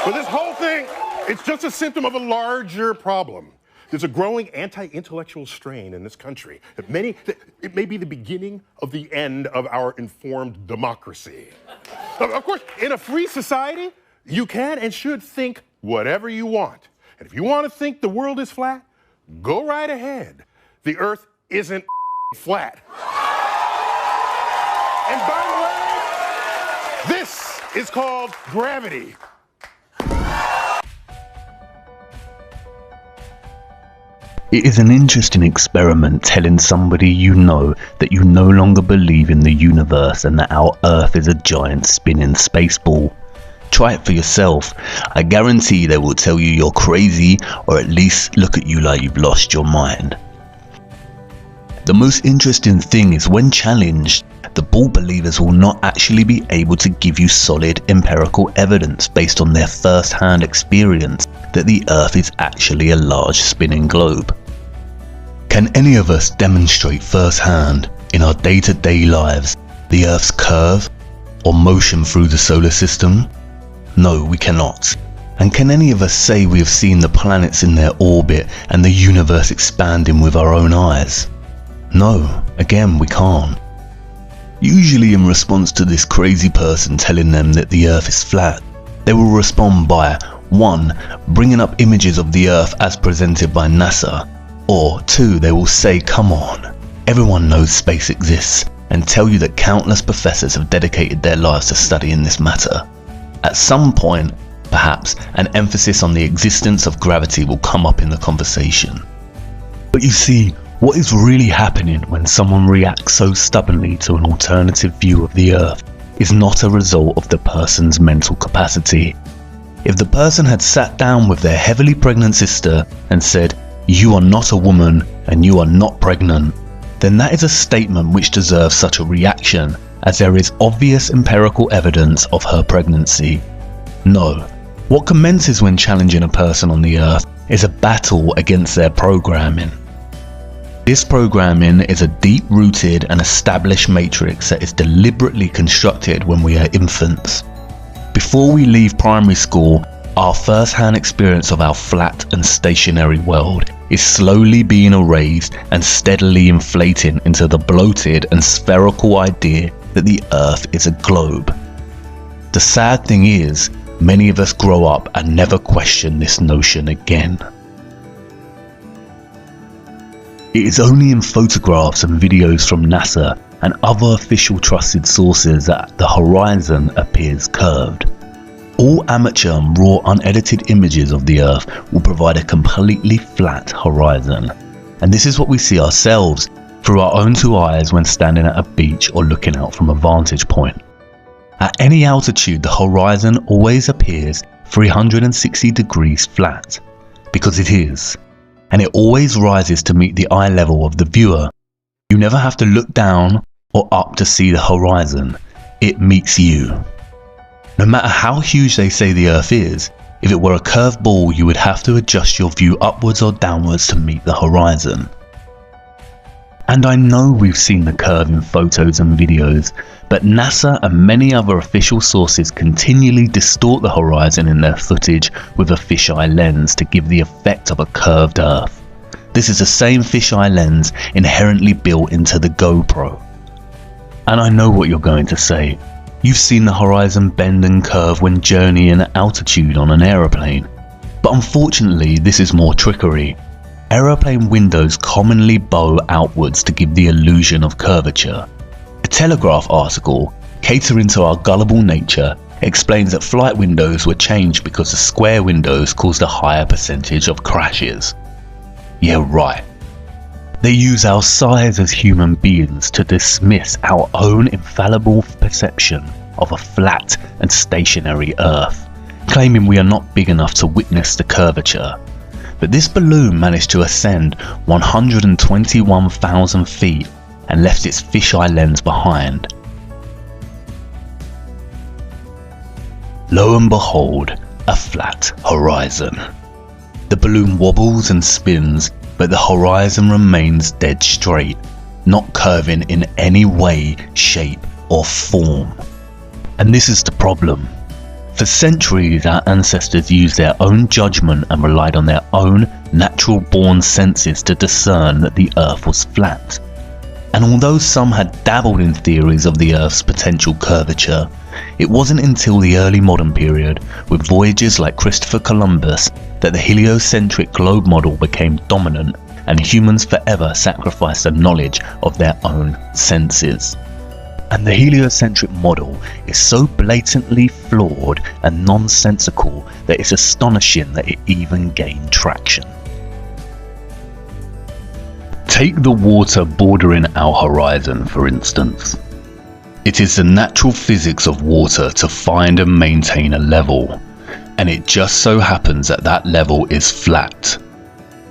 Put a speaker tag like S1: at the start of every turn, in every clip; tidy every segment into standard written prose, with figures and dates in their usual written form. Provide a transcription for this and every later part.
S1: But this whole thing, it's just a symptom of a larger problem. There's a growing anti-intellectual strain in this country. It may be the beginning of the end of our informed democracy. Of course, in a free society, you can and should think whatever you want. And if you want to think the world is flat, go right ahead. The Earth isn't flat. And by the way, this is called gravity.
S2: It is an interesting experiment telling somebody you know that you no longer believe in the universe and that our Earth is a giant spinning space ball. Try it for yourself. I guarantee they will tell you you're crazy, or at least look at you like you've lost your mind. The most interesting thing is when challenged, the ball believers will not actually be able to give you solid empirical evidence based on their first-hand experience that the Earth is actually a large spinning globe. Can any of us demonstrate firsthand in our day-to-day lives the Earth's curve or motion through the solar system? No, we cannot. And can any of us say we have seen the planets in their orbit and the universe expanding with our own eyes? No, again, we can't. Usually in response to this crazy person telling them that the Earth is flat, they will respond by 1. Bringing up images of the Earth as presented by NASA, or 2. They will say, come on, everyone knows space exists, and tell you that countless professors have dedicated their lives to studying this matter. At some point, perhaps, an emphasis on the existence of gravity will come up in the conversation. But you see, what is really happening when someone reacts so stubbornly to an alternative view of the Earth is not a result of the person's mental capacity. If the person had sat down with their heavily pregnant sister and said, "You are not a woman and you are not pregnant," then that is a statement which deserves such a reaction, as there is obvious empirical evidence of her pregnancy. No, what commences when challenging a person on the Earth is a battle against their programming. This programming is a deep-rooted and established matrix that is deliberately constructed when we are infants. Before we leave primary school, our first-hand experience of our flat and stationary world is slowly being erased and steadily inflating into the bloated and spherical idea that the Earth is a globe. The sad thing is, many of us grow up and never question this notion again. It is only in photographs and videos from NASA and other official trusted sources that the horizon appears curved. All amateur and raw unedited images of the Earth will provide a completely flat horizon. And this is what we see ourselves through our own two eyes when standing at a beach or looking out from a vantage point. At any altitude, the horizon always appears 360 degrees flat, because it is. And it always rises to meet the eye level of the viewer. You never have to look down or up to see the horizon. It meets you. No matter how huge they say the Earth is, if it were a curved ball, you would have to adjust your view upwards or downwards to meet the horizon. And I know we've seen the curve in photos and videos, but NASA and many other official sources continually distort the horizon in their footage with a fisheye lens to give the effect of a curved Earth. This is the same fisheye lens inherently built into the GoPro. And I know what you're going to say. You've seen the horizon bend and curve when journeying at altitude on an aeroplane. But unfortunately, this is more trickery. Aeroplane windows commonly bow outwards to give the illusion of curvature. A Telegraph article, catering to our gullible nature, explains that flight windows were changed because the square windows caused a higher percentage of crashes. Yeah, right. They use our size as human beings to dismiss our own infallible perception of a flat and stationary Earth, claiming we are not big enough to witness the curvature. But this balloon managed to ascend 121,000 feet and left its fisheye lens behind. Lo and behold, a flat horizon. The balloon wobbles and spins, but the horizon remains dead straight, not curving in any way, shape or form. And this is the problem. For centuries, our ancestors used their own judgment and relied on their own natural-born senses to discern that the Earth was flat. And although some had dabbled in theories of the Earth's potential curvature, it wasn't until the early modern period, with voyagers like Christopher Columbus, that the heliocentric globe model became dominant and humans forever sacrificed the knowledge of their own senses. And the heliocentric model is so blatantly flawed and nonsensical that it's astonishing that it even gained traction. Take the water bordering our horizon, for instance. It is the natural physics of water to find and maintain a level, and it just so happens that that level is flat.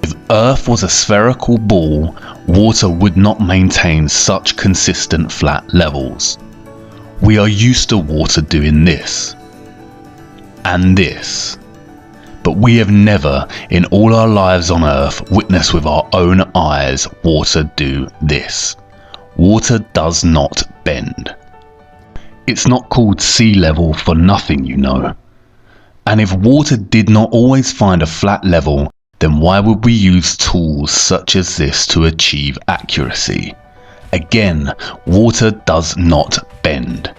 S2: If Earth was a spherical ball, water would not maintain such consistent flat levels. We are used to water doing this and this, but we have never in all our lives on Earth witnessed with our own eyes water do this. Water does not bend. It's not called sea level for nothing, you know. And if water did not always find a flat level, then why would we use tools such as this to achieve accuracy? Again, water does not bend.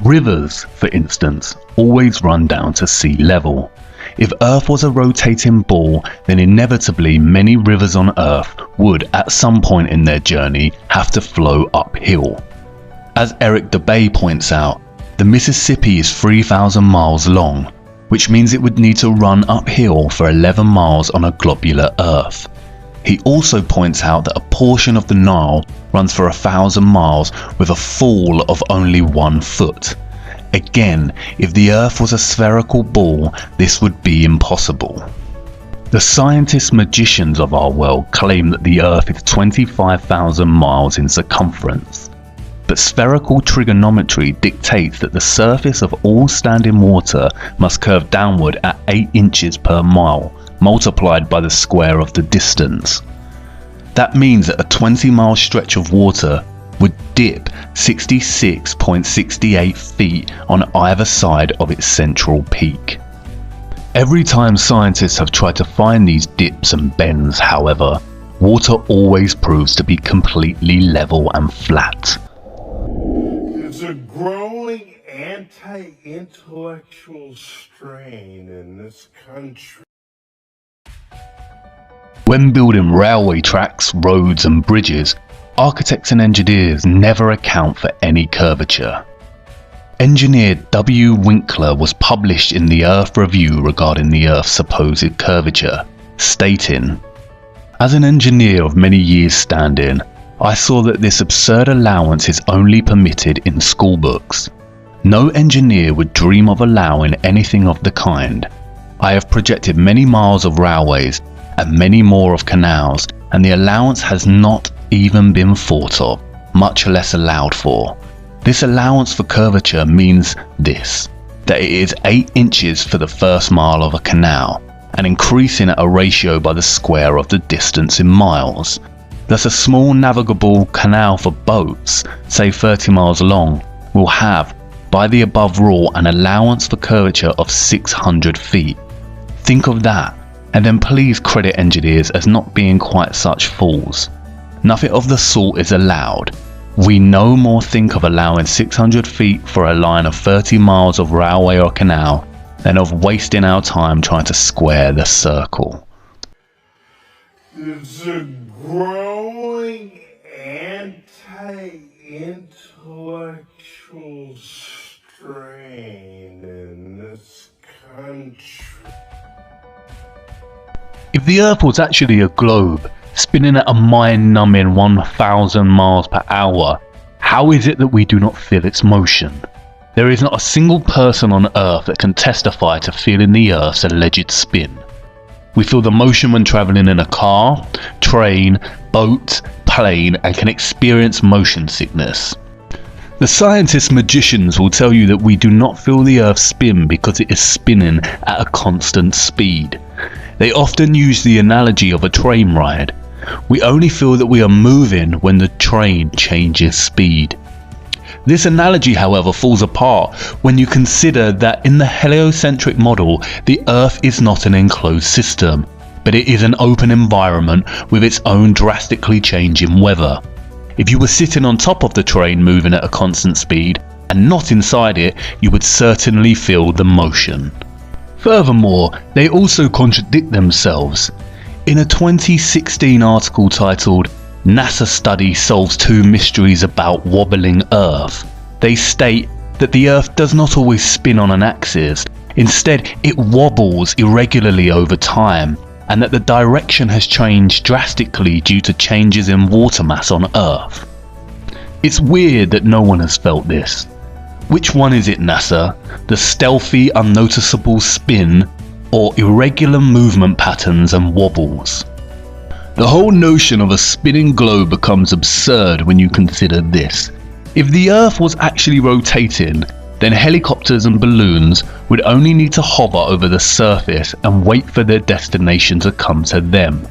S2: Rivers, for instance, always run down to sea level. If Earth was a rotating ball, then inevitably many rivers on Earth would, at some point in their journey, have to flow uphill. As Eric DeBay points out, the Mississippi is 3,000 miles long, which means it would need to run uphill for 11 miles on a globular Earth. He also points out that a portion of the Nile runs for 1,000 miles with a fall of only 1 foot. Again, if the Earth was a spherical ball, this would be impossible. The scientist magicians of our world claim that the Earth is 25,000 miles in circumference. But spherical trigonometry dictates that the surface of all standing water must curve downward at 8 inches per mile, multiplied by the square of the distance. That means that a 20-mile stretch of water would dip 66.68 feet on either side of its central peak. Every time scientists have tried to find these dips and bends, however, water always proves to be completely level and flat.
S1: There's a growing anti-intellectual strain in this country.
S2: When building railway tracks, roads and bridges, architects and engineers never account for any curvature. Engineer W. Winkler was published in the Earth Review regarding the Earth's supposed curvature, stating, "As an engineer of many years' standing, I saw that this absurd allowance is only permitted in school books. No engineer would dream of allowing anything of the kind. I have projected many miles of railways and many more of canals, and the allowance has not even been thought of, much less allowed for. This allowance for curvature means this, that it is 8 inches for the first mile of a canal, and increasing at a ratio by the square of the distance in miles. Thus a small navigable canal for boats, say 30 miles long, will have, by the above rule, an allowance for curvature of 600 feet. Think of that, and then please credit engineers as not being quite such fools. Nothing of the sort is allowed. We no more think of allowing 600 feet for a line of 30 miles of railway or canal than of wasting our time trying to square the circle."
S1: There's a growing anti-intellectual strain in this country.
S2: If the Earth was actually a globe, spinning at a mind-numbing 1,000 miles per hour, how is it that we do not feel its motion? There is not a single person on Earth that can testify to feeling the Earth's alleged spin. We feel the motion when travelling in a car, train, boat, plane, and can experience motion sickness. The scientist magicians will tell you that we do not feel the Earth spin because it is spinning at a constant speed. They often use the analogy of a train ride. We only feel that we are moving when the train changes speed. This analogy, however, falls apart when you consider that in the heliocentric model, the Earth is not an enclosed system, but it is an open environment with its own drastically changing weather. If you were sitting on top of the train moving at a constant speed, and not inside it, you would certainly feel the motion. Furthermore, they also contradict themselves. In a 2016 article titled NASA Study Solves 2 Mysteries About Wobbling Earth, they state that the Earth does not always spin on an axis. Instead, it wobbles irregularly over time, and that the direction has changed drastically due to changes in water mass on Earth. It's weird that no one has felt this. Which one is it, NASA? The stealthy, unnoticeable spin, or irregular movement patterns and wobbles? The whole notion of a spinning globe becomes absurd when you consider this. If the Earth was actually rotating, then helicopters and balloons would only need to hover over the surface and wait for their destination to come to them.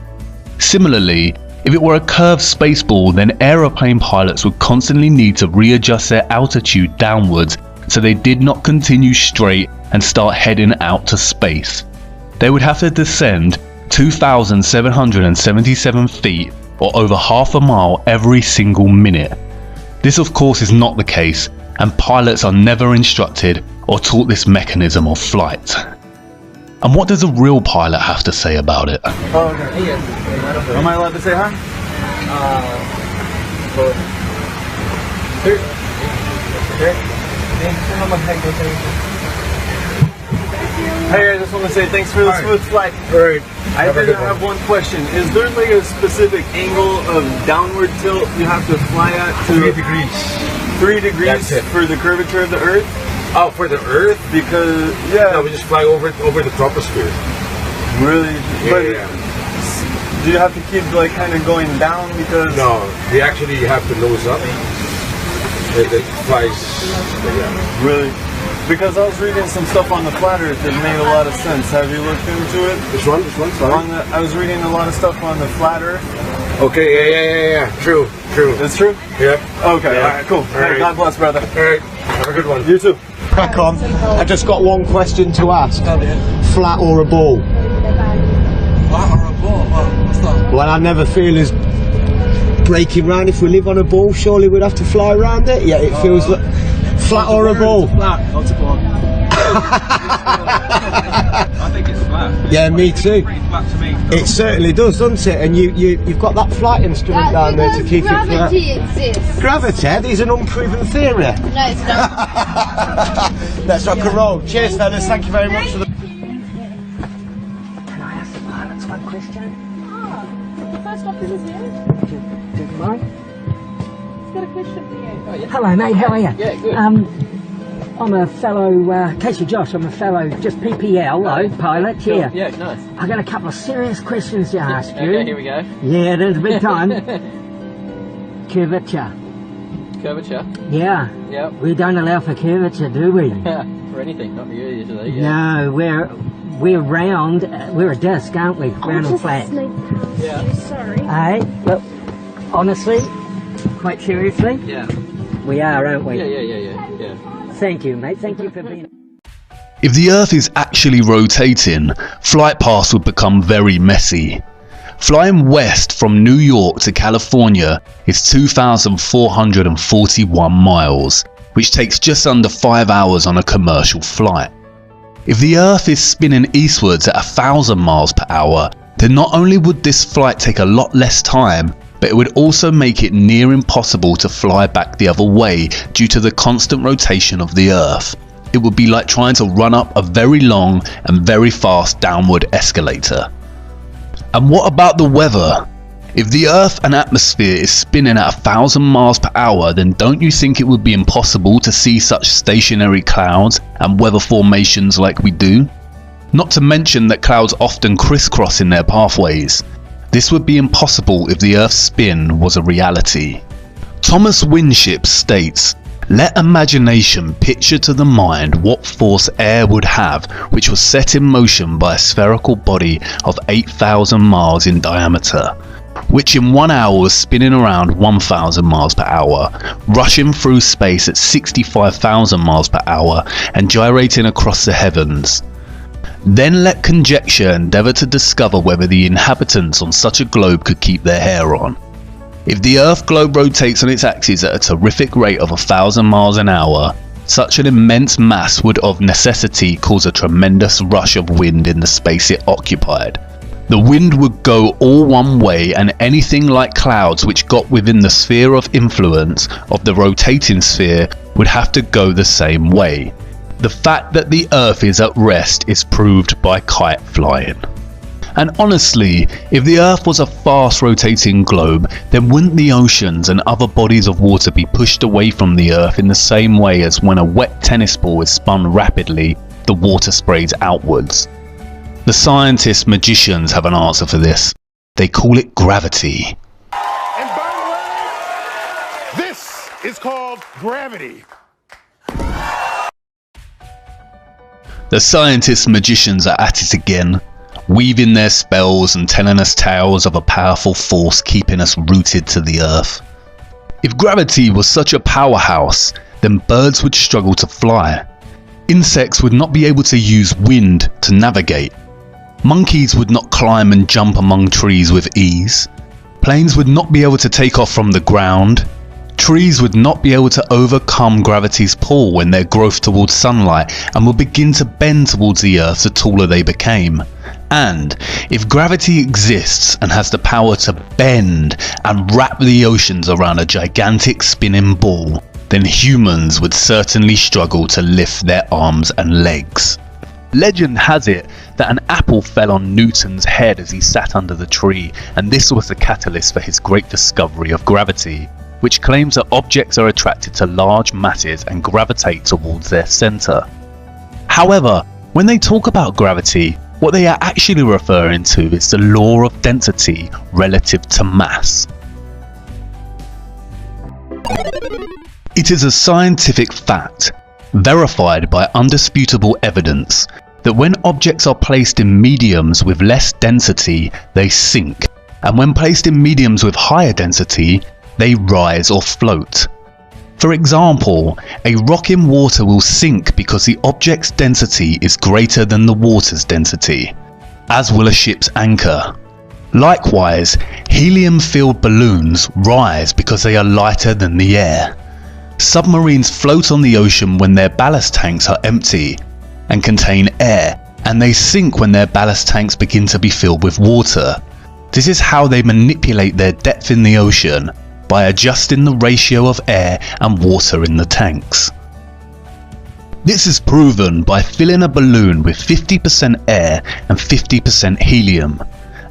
S2: Similarly, if it were a curved spaceball, then aeroplane pilots would constantly need to readjust their altitude downwards so they did not continue straight and start heading out to space. They would have to descend 2,777 feet, or over half a mile every single minute. This of course is not the case, and pilots are never instructed or taught this mechanism of flight. And what does a real pilot have to say about it?
S3: Oh, okay. Am I allowed to say hi? Hey, I just want to say thanks for the smooth flight.
S4: Right.
S3: I did have one question. Is there like a specific angle of downward tilt you have to fly at?
S4: 3 degrees.
S3: 3 degrees for the curvature of the Earth?
S4: Oh, for the Earth?
S3: Because,
S4: No, we just fly over the troposphere.
S3: Really?
S4: Yeah.
S3: Do you have to keep like kind of going down because?
S4: No, we actually have to nose up. It flies. Yeah.
S3: Really? Because I was reading some stuff on the flat Earth that made a lot of sense. Have you looked into it?
S4: Which one? Sorry?
S3: I was reading a lot of stuff on the flat Earth.
S4: Okay, yeah. True.
S3: It's true?
S4: Yeah.
S3: Okay,
S4: Yeah.
S3: alright, cool.
S4: All
S3: Hey,
S4: right.
S3: God bless, brother.
S4: Alright, have a good one.
S3: You too.
S5: Crack on. I just got one question to ask. Flat or a ball?
S6: Flat or a ball? What's that?
S5: Well, I never feel as breaking round. If we live on a ball, surely we'd have to fly around it. Yeah, it feels like flat or a ball.
S6: Flat. Not a ball. I think it's flat.
S5: Yeah, me too.
S6: Pretty flat to me.
S5: It certainly does, doesn't it? And you've got that flight instrument down there to keep it flat.
S7: Gravity exists.
S5: Gravity is an unproven theory.
S7: No, it's not.
S5: Let's rock and roll. Cheers, fellas. Thank you very much for the.
S8: Can I ask the pilots one question?
S7: First off, this is you.
S8: Do you mind?
S7: He's got a question for you.
S8: Hello, mate. How are you?
S6: Yeah, good.
S8: I'm a fellow, Casey Josh, I'm a fellow, just PPL, pilot, yeah.
S6: Yeah, nice.
S8: I've got a couple of serious questions to ask you.
S6: Okay, here we go.
S8: Yeah, there's a big time. Curvature.
S6: Curvature.
S8: Yeah.
S6: Yep.
S8: We don't allow for curvature, do we?
S6: For anything, not for you usually. Yeah.
S8: No, we're round, we're a disc, aren't we? Round and flat.
S6: Yeah.
S7: Sorry.
S8: Hey, look, honestly, quite seriously,
S6: Yeah.
S8: we are, aren't we?
S6: Yeah.
S8: Thank you, mate. Thank you for being...
S2: If the Earth is actually rotating, flight paths would become very messy. Flying west from New York to California is 2,441 miles, which takes just under 5 hours on a commercial flight. If the Earth is spinning eastwards at 1,000 miles per hour, then not only would this flight take a lot less time, but it would also make it near impossible to fly back the other way due to the constant rotation of the Earth. It would be like trying to run up a very long and very fast downward escalator. And what about the weather? If the Earth and atmosphere is spinning at 1,000 miles per hour, then don't you think it would be impossible to see such stationary clouds and weather formations like we do? Not to mention that clouds often crisscross in their pathways. This would be impossible if the Earth's spin was a reality. Thomas Winship states, "Let imagination picture to the mind what force air would have which was set in motion by a spherical body of 8,000 miles in diameter. which in 1 hour was spinning around 1,000 miles per hour, rushing through space at 65,000 miles per hour and gyrating across the heavens. Then let conjecture endeavour to discover whether the inhabitants on such a globe could keep their hair on. If the Earth globe rotates on its axis at a terrific rate of 1,000 miles an hour, such an immense mass would of necessity cause a tremendous rush of wind in the space it occupied. The wind would go all one way, and anything like clouds which got within the sphere of influence of the rotating sphere would have to go the same way. The fact that the Earth is at rest is proved by kite flying. And honestly, if the Earth was a fast rotating globe, then wouldn't the oceans and other bodies of water be pushed away from the Earth in the same way as when a wet tennis ball is spun rapidly, the water sprays outwards? The scientists magicians have an answer for this. They call it gravity.
S1: And by the way, this is called gravity.
S2: The scientists magicians are at it again, weaving their spells and telling us tales of a powerful force keeping us rooted to the Earth. If gravity was such a powerhouse, then birds would struggle to fly. Insects would not be able to use wind to navigate. Monkeys would not climb and jump among trees with ease. Planes would not be able to take off from the ground. Trees would not be able to overcome gravity's pull when their growth towards sunlight and would begin to bend towards the Earth the taller they became. And if gravity exists and has the power to bend and wrap the oceans around a gigantic spinning ball, then humans would certainly struggle to lift their arms and legs. Legend has it that an apple fell on Newton's head as he sat under the tree, and this was the catalyst for his great discovery of gravity, which claims that objects are attracted to large masses and gravitate towards their centre. However, when they talk about gravity, what they are actually referring to is the law of density relative to mass. It is a scientific fact, verified by undisputable evidence, that when objects are placed in mediums with less density, they sink, and when placed in mediums with higher density, they rise or float. For example, a rock in water will sink because the object's density is greater than the water's density, as will a ship's anchor. Likewise, helium-filled balloons rise because they are lighter than the air. Submarines float on the ocean when their ballast tanks are empty and contain air, and they sink when their ballast tanks begin to be filled with water. This is how they manipulate their depth in the ocean, by adjusting the ratio of air and water in the tanks. This is proven by filling a balloon with 50% air and 50% helium.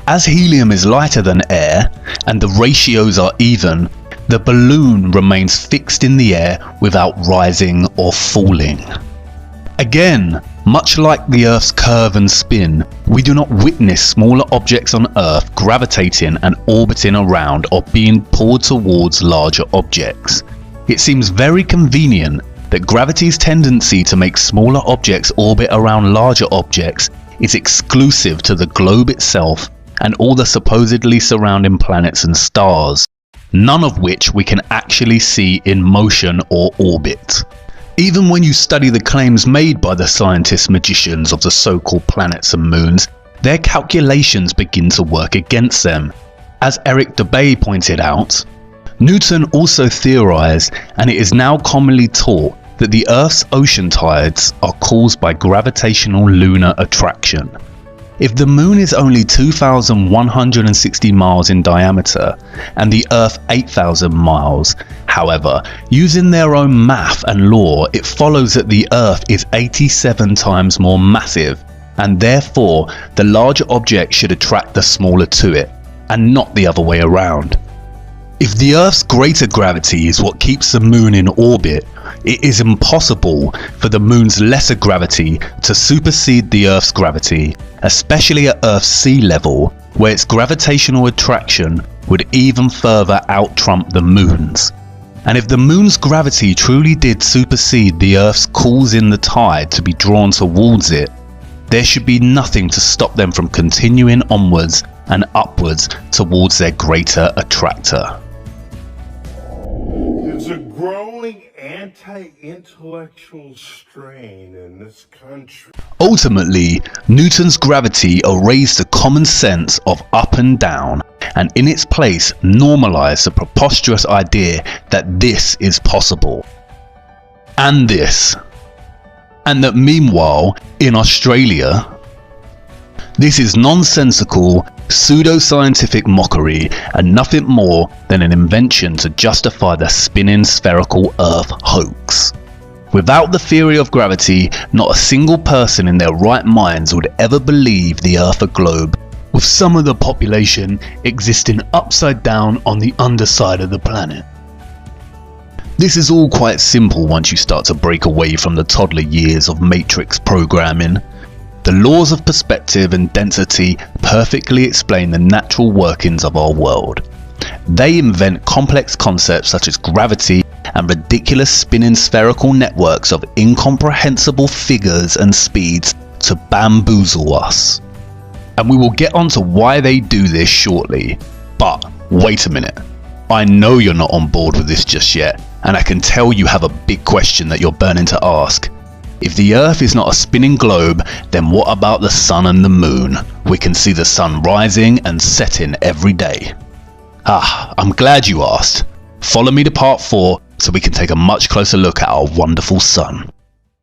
S2: As helium is lighter than air and the ratios are even, the balloon remains fixed in the air without rising or falling. Again, much like the Earth's curve and spin, we do not witness smaller objects on Earth gravitating and orbiting around or being pulled towards larger objects. It seems very convenient that gravity's tendency to make smaller objects orbit around larger objects is exclusive to the globe itself and all the supposedly surrounding planets and stars, none of which we can actually see in motion or orbit. Even when you study the claims made by the scientist magicians of the so-called planets and moons, their calculations begin to work against them. As Eric Dubay pointed out, Newton also theorized, and it is now commonly taught, that the Earth's ocean tides are caused by gravitational lunar attraction. If the moon is only 2,160 miles in diameter and the Earth 8,000 miles, however, using their own math and law, it follows that the Earth is 87 times more massive, and therefore the larger object should attract the smaller to it, and not the other way around. If the Earth's greater gravity is what keeps the moon in orbit, it is impossible for the moon's lesser gravity to supersede the Earth's gravity, especially at Earth's sea level, where its gravitational attraction would even further out-trump the moon's. And if the moon's gravity truly did supersede the Earth's causing the tide to be drawn towards it, there should be nothing to stop them from continuing onwards and upwards towards their greater attractor.
S1: There's a growing anti-intellectual strain in this country.
S2: Ultimately, Newton's gravity erased the common sense of up and down, and in its place normalized the preposterous idea that this is possible. And this. And that meanwhile, in Australia, this is nonsensical, pseudo-scientific mockery and nothing more than an invention to justify the spinning spherical Earth hoax. Without the theory of gravity, not a single person in their right minds would ever believe the Earth a globe, with some of the population existing upside down on the underside of the planet. This is all quite simple once you start to break away from the toddler years of matrix programming. The laws of perspective and density perfectly explain the natural workings of our world. They invent complex concepts such as gravity and ridiculous spinning spherical networks of incomprehensible figures and speeds to bamboozle us. And we will get onto why they do this shortly. But wait a minute. I know you're not on board with this just yet, and I can tell you have a big question that you're burning to ask. If the Earth is not a spinning globe, then what about the sun and the moon? We can see the sun rising and setting every day. I'm glad you asked. Follow me to part 4 so we can take a much closer look at our wonderful sun.